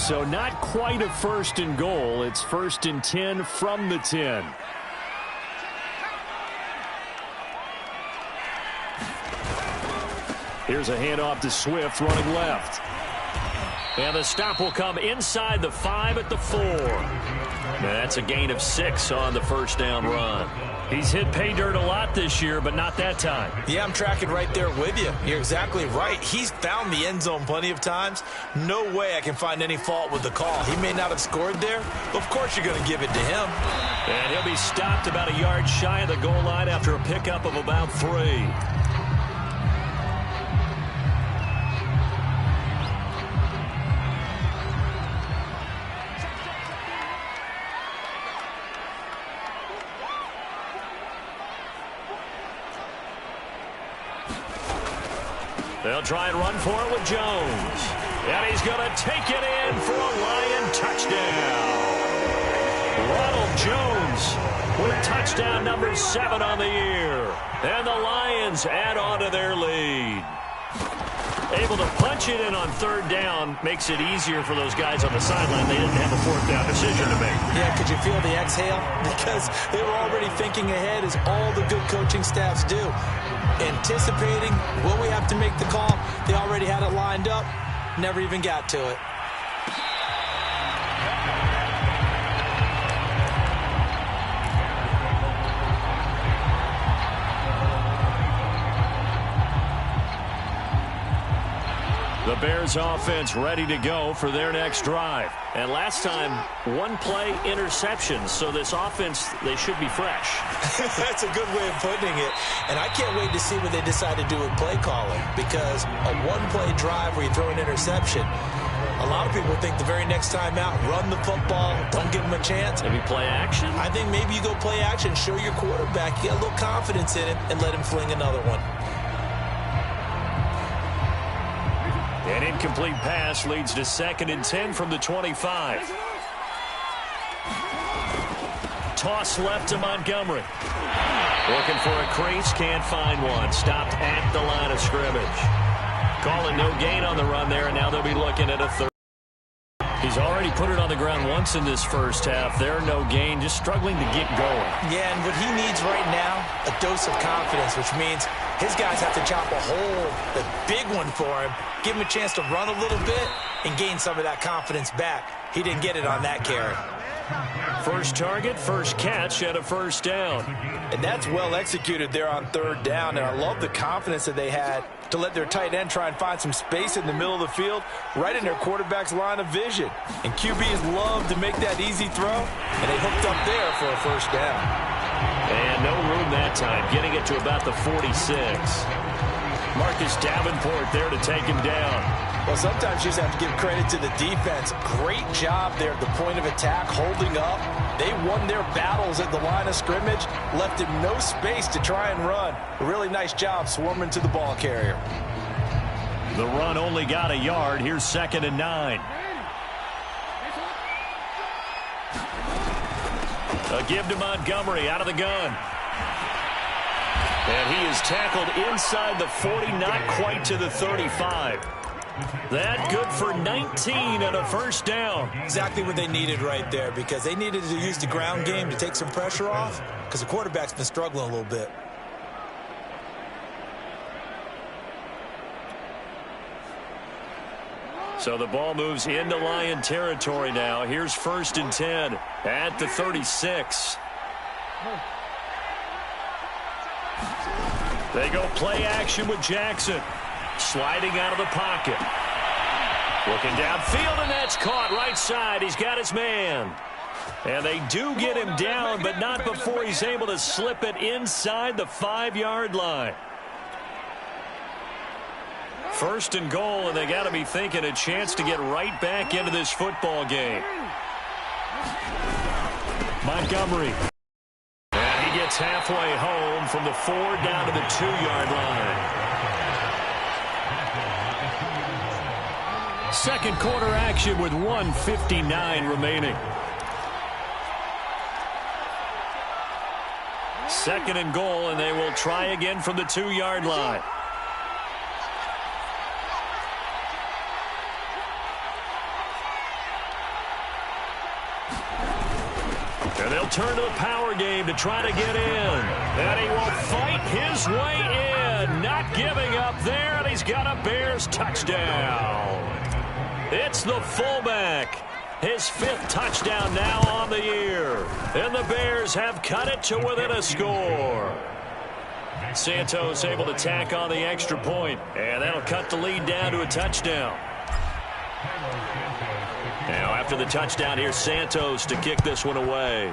So not quite a 1st and goal. It's 1st and 10 from the 10. Here's a handoff to Swift running left. And the stop will come inside the 5 at the 4. Now that's a gain of 6 on the 1st down run. He's hit pay dirt a lot this year, but not that time. Yeah, I'm tracking right there with you. You're exactly right. He's found the end zone plenty of times. No way I can find any fault with the call. He may not have scored there, but of course you're going to give it to him. And he'll be stopped about a yard shy of the goal line after a pickup of about 3. They'll try and run for it with Jones. And he's going to take it in for a Lion touchdown. Ronald Jones with touchdown number 7 on the year. And the Lions add on to their lead. Able to punch it in on 3rd down makes it easier for those guys on the sideline. They didn't have a 4th down decision to make. Yeah, could you feel the exhale? Because they were already thinking ahead, as all the good coaching staffs do. Anticipating, will we have to make the call? They already had it lined up, never even got to it. The Bears offense ready to go for their next drive. And last time, 1-play interception. So this offense, they should be fresh. That's a good way of putting it. And I can't wait to see what they decide to do with play calling. Because a 1-play drive where you throw an interception, a lot of people think the very next time out, run the football, don't give them a chance. Maybe play action? I think maybe you go play action, show your quarterback, you get a little confidence in it, and let him fling another one. An incomplete pass leads to 2nd and 10 from the 25. Toss left to Montgomery. Looking for a crease, can't find one. Stopped at the line of scrimmage. Calling no gain on the run there, and now they'll be looking at a 3rd. He's already put it on the ground once in this 1st half. There, no gain, just struggling to get going. Yeah, and what he needs right now, a dose of confidence, which means his guys have to chop a hole, a big one for him, give him a chance to run a little bit and gain some of that confidence back. He didn't get it on that carry. First target, first catch, and a 1st down. And that's well executed there on 3rd down, and I love the confidence that they had to let their tight end try and find some space in the middle of the field, right in their quarterback's line of vision. And QBs love to make that easy throw, and they hooked up there for a 1st down. And no room that time, getting it to about the 46. Marcus Davenport there to take him down. Well, sometimes you just have to give credit to the defense. Great job there at the point of attack, holding up. They won their battles at the line of scrimmage, left him no space to try and run. A really nice job swarming to the ball carrier. The run only got a yard. Here's 2nd and 9. A give to Montgomery out of the gun. And he is tackled inside the 40, not quite to the 35. That good for 19 and a 1st down. Exactly what they needed right there, because they needed to use the ground game to take some pressure off, because the quarterback's been struggling a little bit. So the ball moves into Lion territory now. Here's 1st and 10 at the 36. They go play action with Jackson. Sliding out of the pocket. Looking downfield, and that's caught right side. He's got his man. And they do get him down, but not before he's able to slip it inside the 5-yard line. 1st and goal, and they got to be thinking a chance to get right back into this football game. Montgomery. And he gets halfway home from the 4 down to the 2-yard line. Second quarter action with 1:59 remaining. 2nd and goal, and they will try again from the 2-yard line. He'll turn to the power game to try to get in. And he will fight his way in. Not giving up there, and he's got a Bears touchdown. It's the fullback. His 5th touchdown now on the year. And the Bears have cut it to within a score. Santos able to tack on the extra point, and that'll cut the lead down to a touchdown. Now after the touchdown, here's Santos to kick this one away.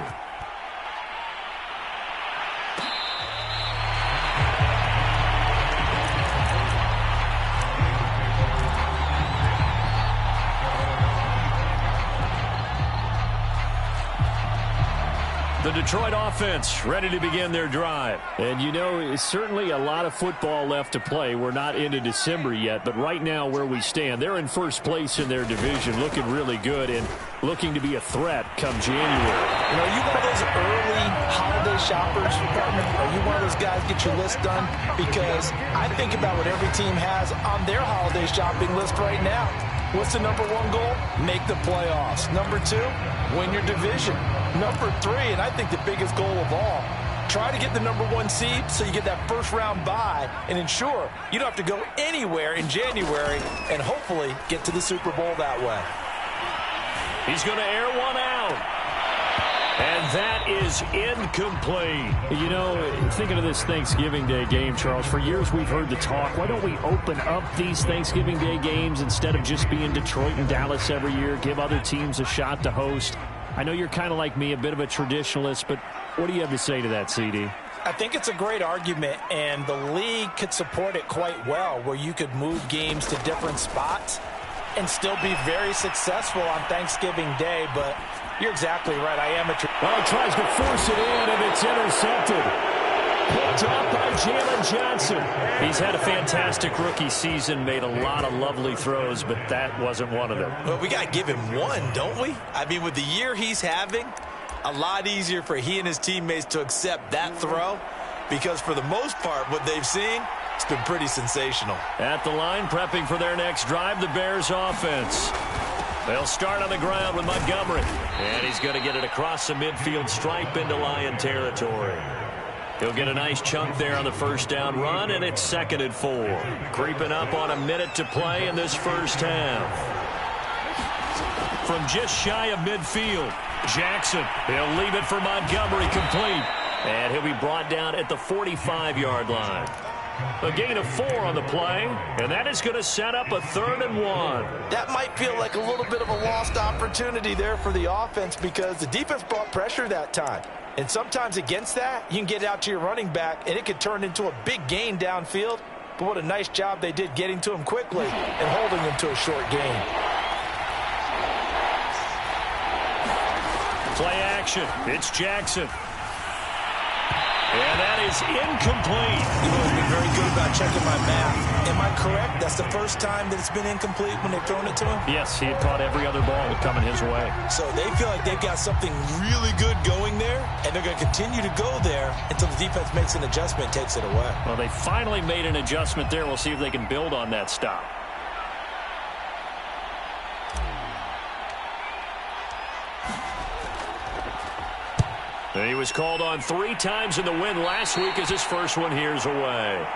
The Detroit offense ready to begin their drive. And, you know, it's certainly a lot of football left to play. We're not into December yet, but right now where we stand, they're in first place in their division, looking really good and looking to be a threat come January. You know, are you one of those early holiday shoppers, partner? Are you one of those guys get your list done? Because I think about what every team has on their holiday shopping list right now. What's the number 1 goal? Make the playoffs. Number 2, win your division. Number 3, and I think the biggest goal of all, try to get the number 1 seed so you get that first-round bye and ensure you don't have to go anywhere in January and hopefully get to the Super Bowl that way. He's going to air one out. And that is incomplete. You know, thinking of this Thanksgiving Day game, Charles, for years we've heard the talk, why don't we open up these Thanksgiving Day games instead of just being Detroit and Dallas every year, give other teams a shot to host? I know you're kind of like me, a bit of a traditionalist, but what do you have to say to that, CD? I think it's a great argument, and the league could support it quite well, where you could move games to different spots and still be very successful on Thanksgiving Day, but you're exactly right. I am a well, he tries to force it in, and it's intercepted. Picked off by Jalen Johnson. He's had a fantastic rookie season, made a lot of lovely throws, but that wasn't one of them. Well, we got to give him one, don't we? I mean, with the year he's having, a lot easier for he and his teammates to accept that throw, because for the most part, what they've seen, it's been pretty sensational. At the line, prepping for their next drive, the Bears offense. They'll start on the ground with Montgomery. And he's going to get it across the midfield stripe into Lion territory. He'll get a nice chunk there on the first down run, and it's 2nd and 4. Creeping up on a minute to play in this first half. From just shy of midfield, Jackson. He'll leave it for Montgomery complete. And he'll be brought down at the 45-yard line. A gain of 4 on the play, and that is going to set up a 3rd and 1. That might feel like a little bit of a lost opportunity there for the offense because the defense brought pressure that time. And sometimes against that, you can get out to your running back, and it could turn into a big gain downfield. But what a nice job they did getting to him quickly and holding him to a short gain. Play action. It's Jackson. And that is incomplete. You've always been very good about checking my math. Am I correct? That's the first time that it's been incomplete when they've thrown it to him? Yes, he had caught every other ball coming his way. So they feel like they've got something really good going there, and they're going to continue to go there until the defense makes an adjustment and takes it away. Well, they finally made an adjustment there. We'll see if they can build on that stop. And he was called on 3 times in the win last week as his first one here's away.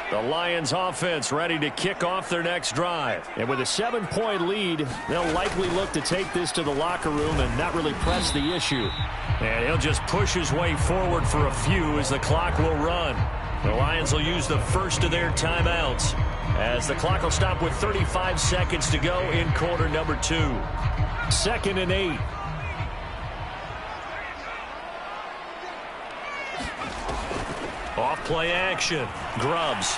The Lions offense ready to kick off their next drive. And with a 7-point lead, they'll likely look to take this to the locker room and not really press the issue. And he'll just push his way forward for a few as the clock will run. The Lions will use the first of their timeouts as the clock will stop with 35 seconds to go in quarter number 2. 2nd and 8. Off play action. Grubbs.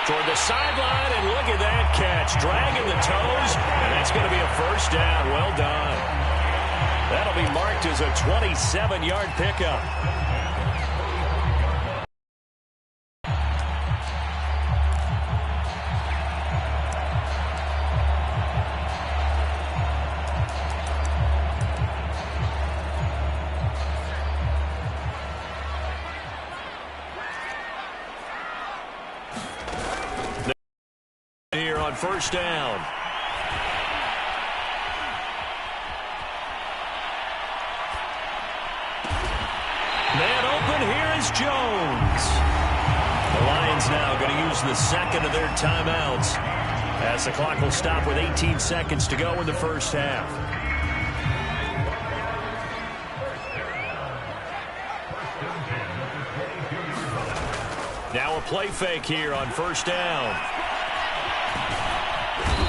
Toward the sideline, and look at that catch. Dragging the toes, and that's going to be a first down. Well done. That'll be marked as a 27-yard pickup. on first down. Man open, here is Jones. The Lions now going to use the second of their timeouts as the clock will stop with 18 seconds to go in the first half. Now a play fake here on first down.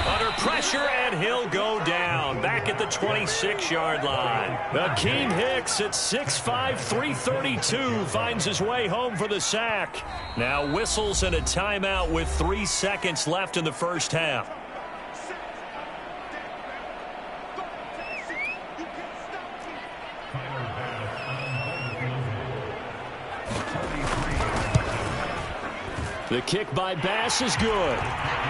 Under pressure, and he'll go down. Back at the 26-yard line. Akeem Hicks at 6'5", 332 finds his way home for the sack. Now whistles and a timeout with 3 seconds left in the first half. The kick by Bass is good.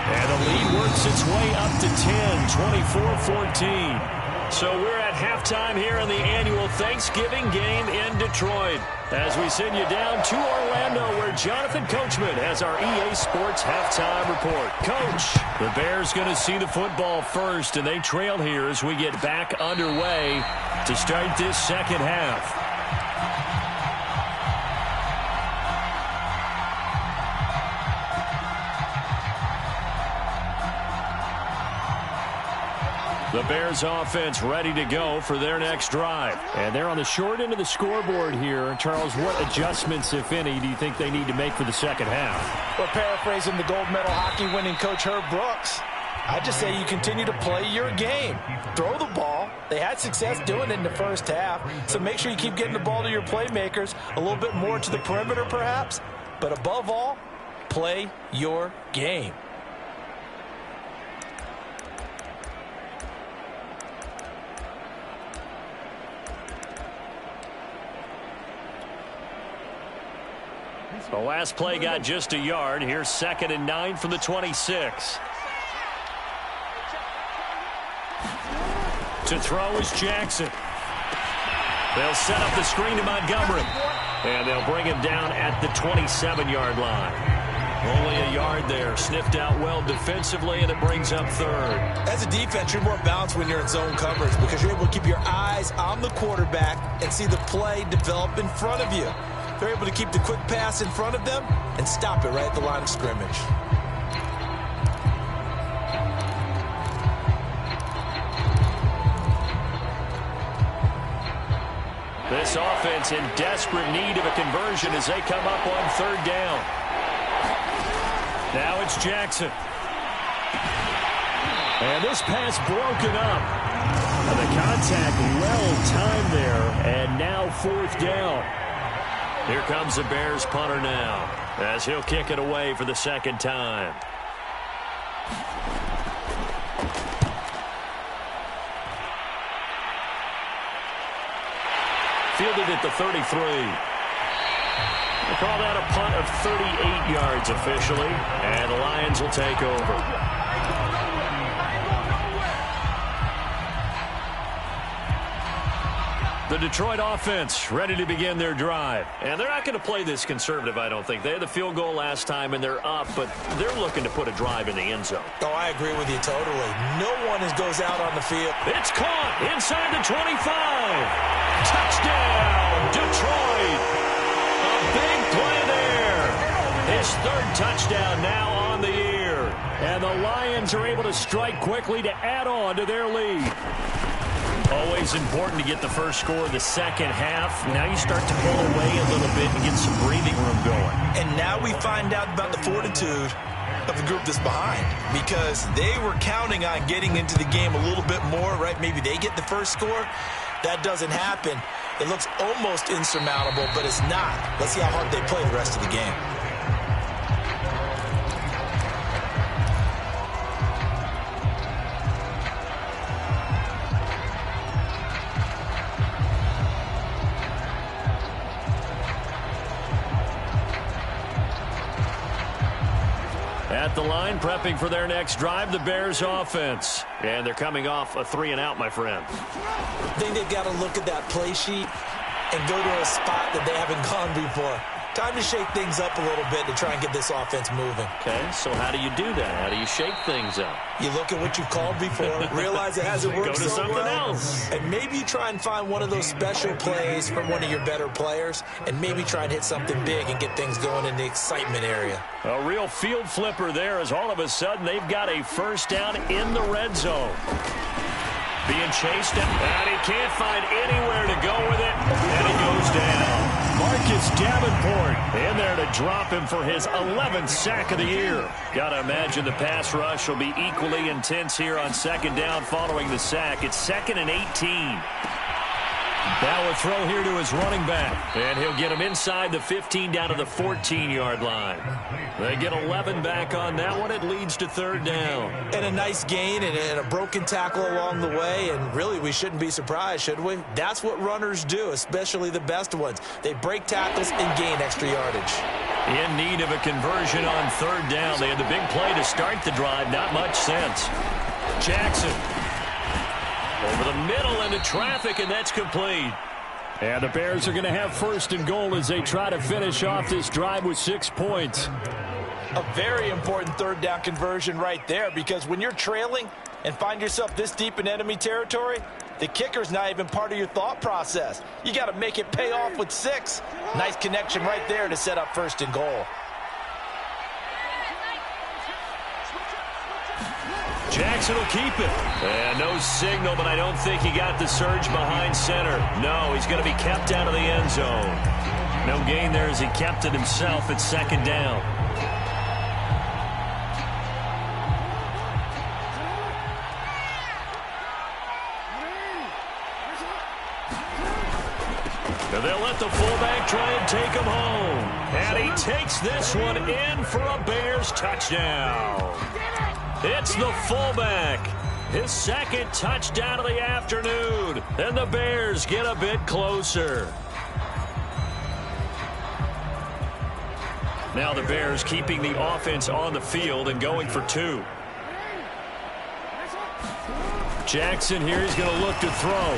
And the lead works its way up to 10, 24-14. So we're at halftime here in the annual Thanksgiving game in Detroit. As we send you down to Orlando, where Jonathan Coachman has our EA Sports halftime report. Coach, the Bears going to see the football first, and they trail here as we get back underway to start this second half. The Bears offense ready to go for their next drive. And they're on the short end of the scoreboard here. Charles, what adjustments, if any, do you think they need to make for the second half? Well, paraphrasing the gold medal hockey winning coach Herb Brooks, I just say you continue to play your game. Throw the ball. They had success doing it in the first half. So make sure you keep getting the ball to your playmakers, a little bit more to the perimeter perhaps. But above all, play your game. The last play got just a yard. Here's 2nd and 9 from the 26. To throw is Jackson. They'll set up the screen to Montgomery. And they'll bring him down at the 27-yard line. Only a yard there. Sniffed out well defensively, and it brings up 3rd. As a defense, you're more balanced when you're in zone coverage because you're able to keep your eyes on the quarterback and see the play develop in front of you. They're able to keep the quick pass in front of them and stop it right at the line of scrimmage. This offense in desperate need of a conversion as they come up on 3rd down. Now it's Jackson. And this pass broken up. And the contact well timed there. And now 4th down. Here comes the Bears punter now as he'll kick it away for the 2nd time. Fielded at the 33. They call that a punt of 38 yards officially, and the Lions will take over. The Detroit offense ready to begin their drive. And they're not going to play this conservative, I don't think. They had the field goal last time, and they're up, but they're looking to put a drive in the end zone. Oh, I agree with you totally. No one goes out on the field. It's caught inside the 25. Touchdown, Detroit. A big play there. His 3rd touchdown now on the year. And the Lions are able to strike quickly to add on to their lead. Always important to get the first score of the second half. Now you start to pull away a little bit and get some breathing room going. And now we find out about the fortitude of the group that's behind, because they were counting on getting into the game a little bit more, right? Maybe they get the first score. That doesn't happen. It looks almost insurmountable, but it's not. Let's see how hard they play the rest of the game. At the line, prepping for their next drive, the Bears offense. And they're coming off a 3-and-out, my friend. I think they've got to look at that play sheet and go to a spot that they haven't gone before. Time to shake things up a little bit to try and get this offense moving. Okay, so how do you do that? How do you shake things up? You look at what you've called before, realize it hasn't worked Go to so something well, else. and maybe you try and find one of those special plays from one of your better players, and maybe try and hit something big and get things going in the excitement area. A real field flipper there as all of a sudden they've got a first down in the red zone. Being chased, and he can't find anywhere to go with it, and he goes down. Marcus Davenport in there to drop him for his 11th sack of the year. Got to imagine the pass rush will be equally intense here on second down following the sack. It's 2nd and 18. Now a throw here to his running back, and he'll get him inside the 15 down to the 14-yard line. They get 11 back on that one. It leads to third down. And a nice gain and a broken tackle along the way, and really we shouldn't be surprised, should we? That's what runners do, especially the best ones. They break tackles and gain extra yardage. In need of a conversion on third down. They had the big play to start the drive. Not much sense. Jackson over the middle into traffic, and that's complete. And the Bears are going to have first and goal as they try to finish off this drive with 6 points. A very important third down conversion right there, because when you're trailing and find yourself this deep in enemy territory, the kicker's not even part of your thought process. You got to make it pay off with 6. Nice connection right there to set up first and goal. Jackson will keep it. And no signal, but I don't think he got the surge behind center. No, he's going to be kept out of the end zone. No gain there as he kept it himself at second down. And they'll let the fullback try and take him home. And he takes this one in for a Bears touchdown. It's the fullback. His second touchdown of the afternoon. And the Bears get a bit closer. Now the Bears keeping the offense on the field and going for 2. Jackson here is going to look to throw.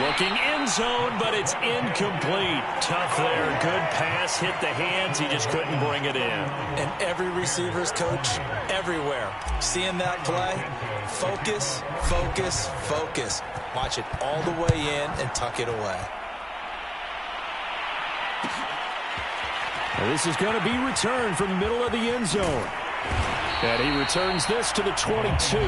Looking end zone, but it's incomplete. Tough there. Good pass. Hit the hands. He just couldn't bring it in. And every receiver's coach everywhere. Seeing that play, focus, focus, focus. Watch it all the way in and tuck it away. Now this is going to be returned from the middle of the end zone. And he returns this to the 22.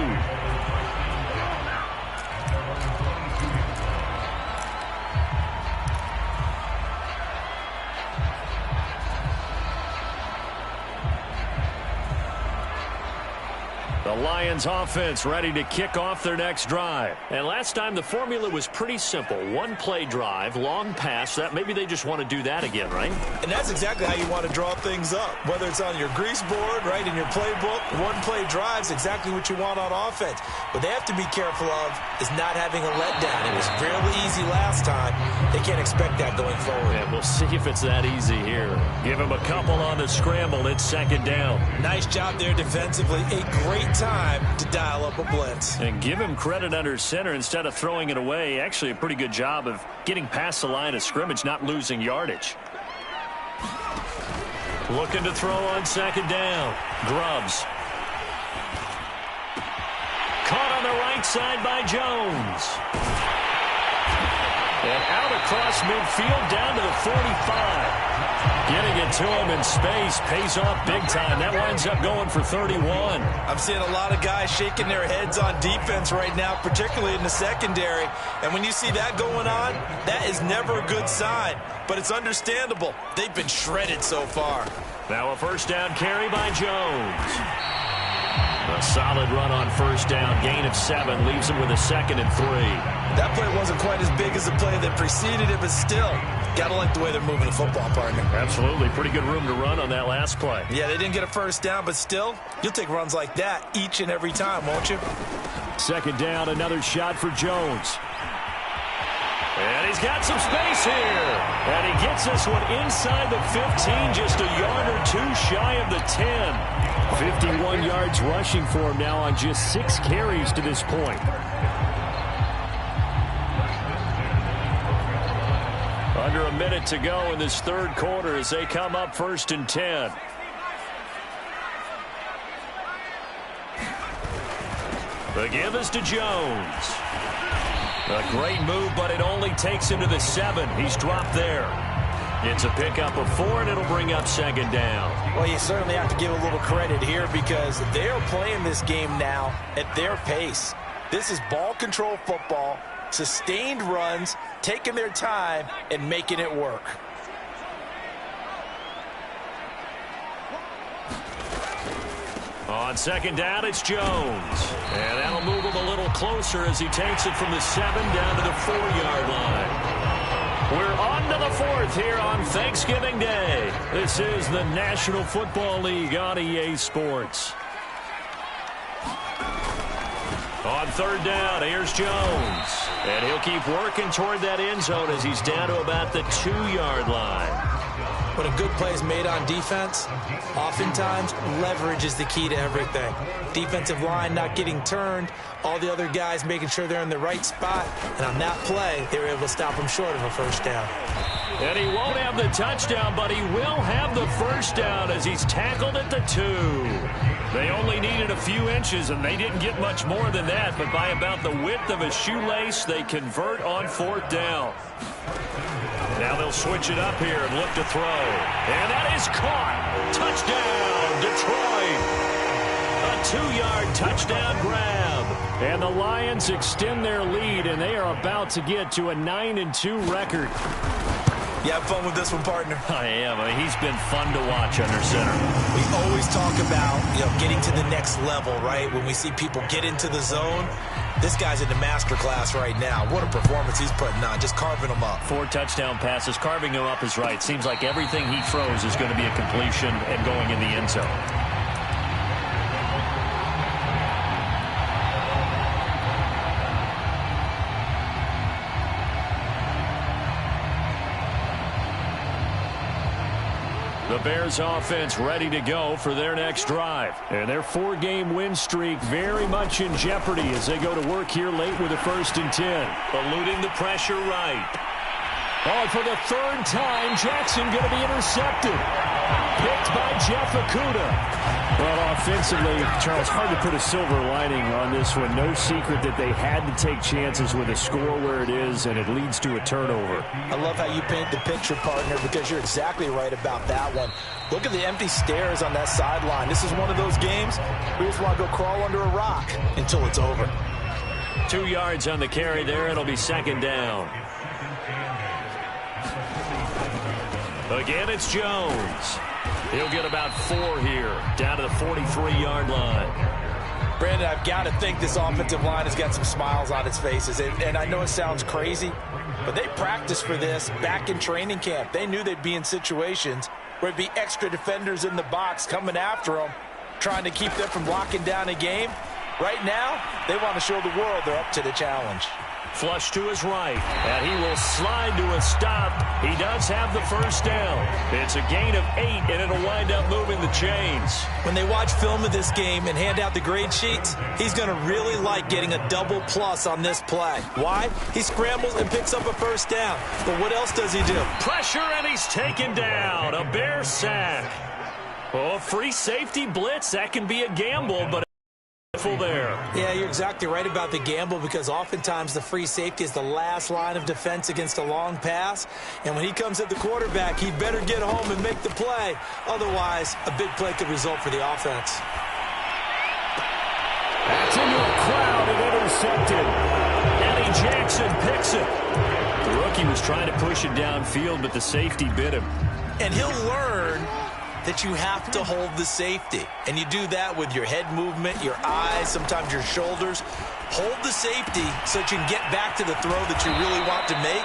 The Lions offense ready to kick off their next drive. And last time the formula was pretty simple. One play drive, long pass. That maybe they just want to do that again, right? And that's exactly how you want to draw things up. Whether it's on your grease board, right, in your playbook, one play drive's exactly what you want on offense. What they have to be careful of is not having a letdown. It was fairly easy last time. They can't expect that going forward. And we'll see if it's that easy here. Give him a couple on the scramble. It's second down. Nice job there defensively. A great time to dial up a blitz. And give him credit under center instead of throwing it away. Actually a pretty good job of getting past the line of scrimmage, not losing yardage. Looking to throw on second down. Grubbs. Caught on the right side by Jones. And out across midfield down to the 45. Getting it to him in space pays off big time. That winds up going for 31. I'm seeing a lot of guys shaking their heads on defense right now, particularly in the secondary. And when you see that going on, that is never a good sign. But it's understandable. They've been shredded so far. Now a first down carry by Jones. A solid run on first down. Gain of 7 leaves him with a 2nd and 3. That play wasn't quite as big as the play that preceded it, but still, gotta like the way they're moving the football, partner. Absolutely. Pretty good room to run on that last play. Yeah, they didn't get a first down, but still, you'll take runs like that each and every time, won't you? Second down, another shot for Jones. And he's got some space here. And he gets this one inside the 15, just a yard or 2 shy of the 10. 51 yards rushing for him now on just 6 carries to this point. A Under a minute to go in this third quarter as they come up 1st and 10. The give is to Jones. A great move, but it only takes him to the 7. He's dropped there. It's a pickup of 4, and it'll bring up 2nd down. Well, you certainly have to give a little credit here because they're playing this game now at their pace. This is ball control football, sustained runs, taking their time, and making it work. On 2nd down, it's Jones. And that'll move him a little closer as he takes it from the 7 down to the 4-yard line. We're on to the 4th here on Thanksgiving Day. This is the National Football League on EA Sports. On 3rd down, here's Jones. And he'll keep working toward that end zone as he's down to about the 2-yard line. When a good play is made on defense, oftentimes leverage is the key to everything. Defensive line not getting turned, all the other guys making sure they're in the right spot, and on that play, they were able to stop him short of a 1st down. And he won't have the touchdown, but he will have the 1st down as he's tackled at the 2. They only needed a few inches, and they didn't get much more than that, but by about the width of a shoelace, they convert on 4th down. Now they'll switch it up here and look to throw. And that is caught. Touchdown, Detroit. A 2-yard touchdown grab. And the Lions extend their lead, and they are about to get to a 9-2 record. You have fun with this one, partner? I am. He's been fun to watch under center. We always talk about, getting to the next level, right? When we see people get into the zone, this guy's in the master class right now. What a performance he's putting on, just carving them up. 4 touchdown passes. Carving him up is right. Seems like everything he throws is going to be a completion and going in the end zone. The Bears offense ready to go for their next drive. And their 4-game win streak very much in jeopardy as they go to work here late with a 1st and 10. Eluding the pressure right. Oh, for the 3rd time, Jackson going to be intercepted. Picked by Jeff Okudah. Well, offensively, Charles, hard to put a silver lining on this one. No secret that they had to take chances with a score where it is, and it leads to a turnover. I love how you paint the picture, partner, because you're exactly right about that one. Look at the empty stairs on that sideline. This is one of those games we just want to go crawl under a rock until it's over. 2 yards on the carry there. It'll be 2nd down. Again, it's Jones. He'll get about 4 here, down to the 43-yard line. Brandon, I've got to think this offensive line has got some smiles on its faces. And I know it sounds crazy, but they practiced for this back in training camp. They knew they'd be in situations where there'd be extra defenders in the box coming after them, trying to keep them from locking down a game. Right now, they want to show the world they're up to the challenge. Flush to his right, and he will slide to a stop. He does have the 1st down. It's a gain of 8, and it'll wind up moving the chains. When they watch film of this game and hand out the grade sheets, he's going to really like getting a double plus on this play. Why? He scrambles and picks up a 1st down. But what else does he do? Pressure, and he's taken down. A Bear sack. Oh, free safety blitz. That can be a gamble, but there. Yeah, you're exactly right about the gamble because oftentimes the free safety is the last line of defense against a long pass. And when he comes at the quarterback, he better get home and make the play. Otherwise, a big play could result for the offense. That's into a crowd and intercepted. Eddie Jackson picks it. The rookie was trying to push it downfield, but the safety bit him. And he'll learn that you have to hold the safety. And you do that with your head movement, your eyes, sometimes your shoulders. Hold the safety so that you can get back to the throw that you really want to make.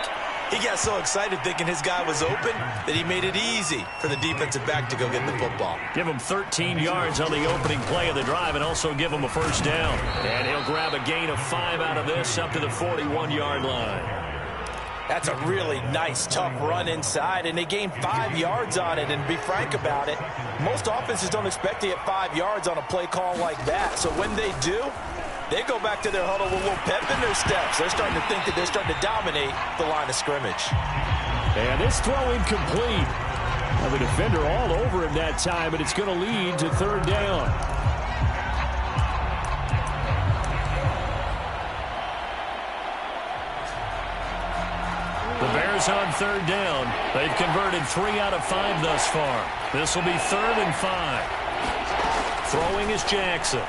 He got so excited thinking his guy was open that he made it easy for the defensive back to go get the football. Give him 13 yards on the opening play of the drive and also give him a 1st down. And he'll grab a gain of 5 out of this up to the 41-yard line. That's a really nice, tough run inside, and they gained 5 yards on it. And to be frank about it, most offenses don't expect to get 5 yards on a play call like that. So when they do, they go back to their huddle with a little pep in their steps. They're starting to think that they're starting to dominate the line of scrimmage. And this throw incomplete. Now the defender all over him that time, and it's going to lead to third down. The Bears on third down. They've converted 3 out of 5 thus far. This will be 3rd and 5. Throwing is Jackson.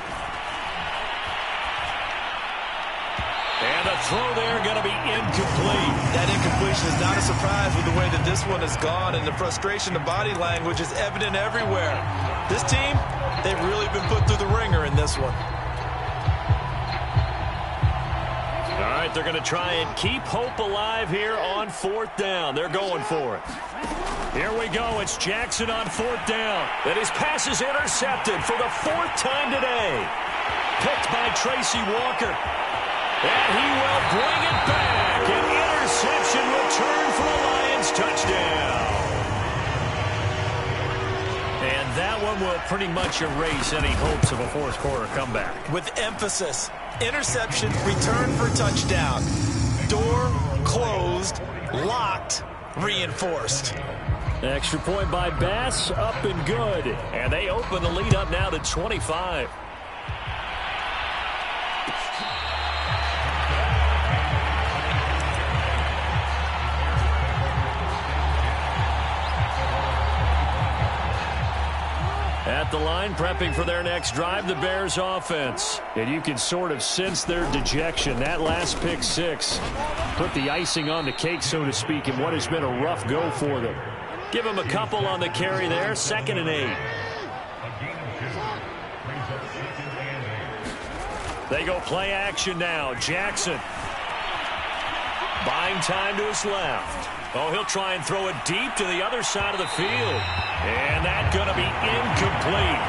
And the throw there going to be incomplete. That incompletion is not a surprise with the way that this one has gone, and the frustration, the body language is evident everywhere. This team, they've really been put through the ringer in this one. All right, they're going to try and keep hope alive here on 4th down. They're going for it. Here we go. It's Jackson on 4th down. And his pass is intercepted for the 4th time today. Picked by Tracy Walker. And he will bring it back. An interception return for the Lions touchdown. And that one will pretty much erase any hopes of a 4th quarter comeback. With emphasis, interception, return for touchdown. Door closed, locked, reinforced. Extra point by Bass, up and good. And they open the lead up now to 25. At the line, prepping for their next drive, the Bears offense. And you can sort of sense their dejection. That last pick 6 put the icing on the cake, so to speak, in what has been a rough go for them. Give them a couple on the carry there, 2nd and 8. They go play action now. Jackson. Buying time to his left. Oh, he'll try and throw it deep to the other side of the field. And that's going to be incomplete.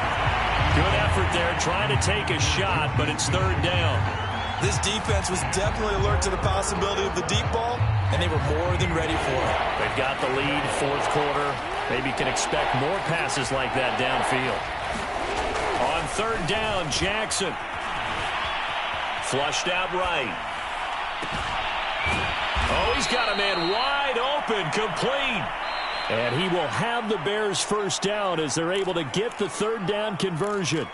Good effort there, trying to take a shot, but it's 3rd down. This defense was definitely alert to the possibility of the deep ball, and they were more than ready for it. They've got the lead, 4th quarter. Maybe can expect more passes like that downfield. On 3rd down, Jackson. Flushed out right. Oh, he's got a man wide open, complete. And he will have the Bears' 1st down as they're able to get the 3rd down conversion.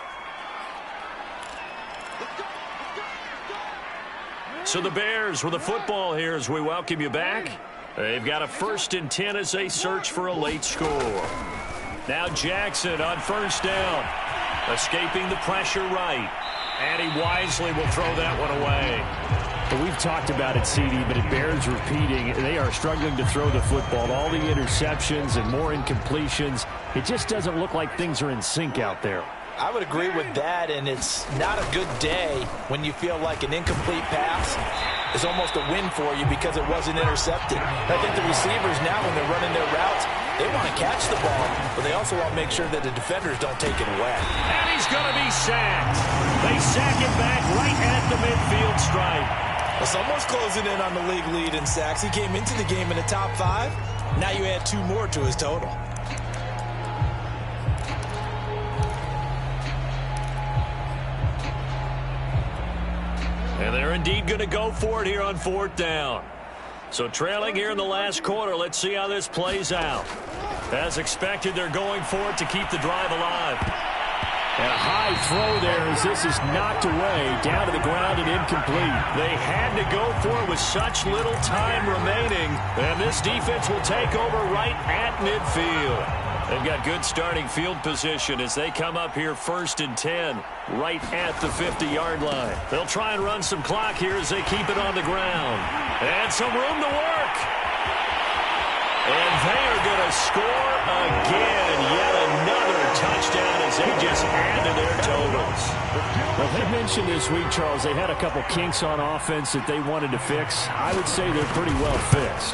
So the Bears with the football here as we welcome you back. They've got a 1st and 10 as they search for a late score. Now Jackson on 1st down. Escaping the pressure right. And he wisely will throw that one away. But we've talked about it, CD, but it bears repeating. They are struggling to throw the football. All the interceptions and more incompletions. It just doesn't look like things are in sync out there. I would agree with that, and it's not a good day when you feel like an incomplete pass is almost a win for you because it wasn't intercepted. I think the receivers now, when they're running their routes, they want to catch the ball, but they also want to make sure that the defenders don't take it away. And he's going to be sacked. They sack him back right at the midfield stripe. Well, someone's closing in on the league lead in sacks. He came into the game in the top 5. Now you add 2 more to his total. And they're indeed going to go for it here on 4th down. So trailing here in the last quarter, let's see how this plays out. As expected, they're going for it to keep the drive alive. And a high throw there as this is knocked away, down to the ground and incomplete. They had to go for it with such little time remaining. And this defense will take over right at midfield. They've got good starting field position as they come up here 1st and 10, right at the 50-yard line. They'll try and run some clock here as they keep it on the ground. And some room to work. And they are going to score again. Yet another touchdown as they just add to their totals. Well, they mentioned this week, Charles, they had a couple kinks on offense that they wanted to fix. I would say they're pretty well fixed.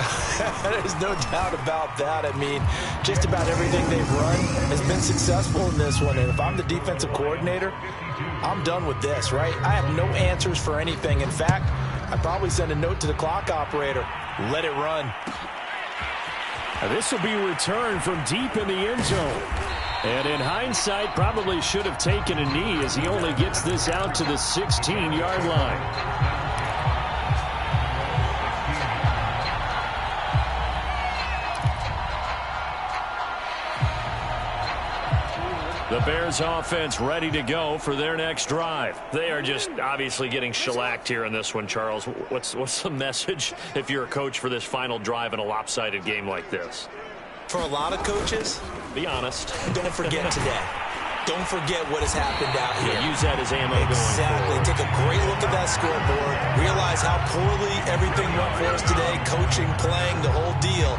There's no doubt about that. I mean, just about everything they've run has been successful in this one. And if I'm the defensive coordinator, I'm done with this, right? I have no answers for anything. In fact, I'd probably send a note to the clock operator. Let it run. Now, this will be returned from deep in the end zone. And in hindsight, probably should have taken a knee as he only gets this out to the 16-yard line. The Bears offense ready to go for their next drive. They are just obviously getting shellacked here in this one, Charles. What's the message if you're a coach for this final drive in a lopsided game like this? For a lot of coaches, be honest. Don't forget today. Don't forget what has happened out here. Yeah, use that as ammo going forward. Take a great look at that scoreboard. Realize how poorly everything went for us today. Coaching, playing, the whole deal.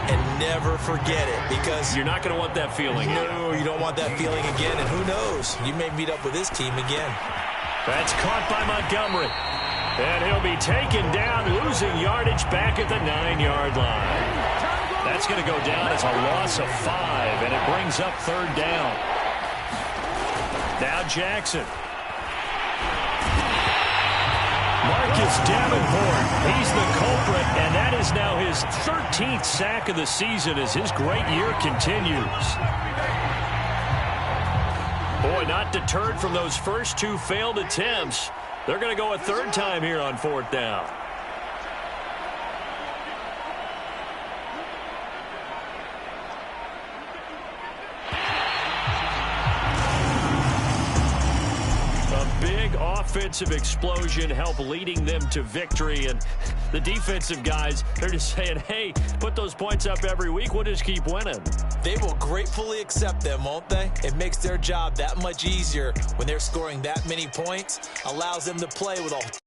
And never forget it, because you're not going to want that feeling again. No, you don't want that feeling again. And who knows? You may meet up with this team again. That's caught by Montgomery. And he'll be taken down, losing yardage back at the 9-yard line. That's going to go down as a loss of 5, and it brings up 3rd down. Now Jackson. Marcus Davenport, he's the culprit, and that is now his 13th sack of the season as his great year continues. Boy, not deterred from those first 2 failed attempts. They're going to go a 3rd time here on 4th down. Big offensive explosion help leading them to victory, and the defensive guys, they're just saying, hey, put those points up every week, we'll just keep winning. They will gratefully accept them, won't they? It makes their job that much easier when they're scoring that many points, allows them to play with a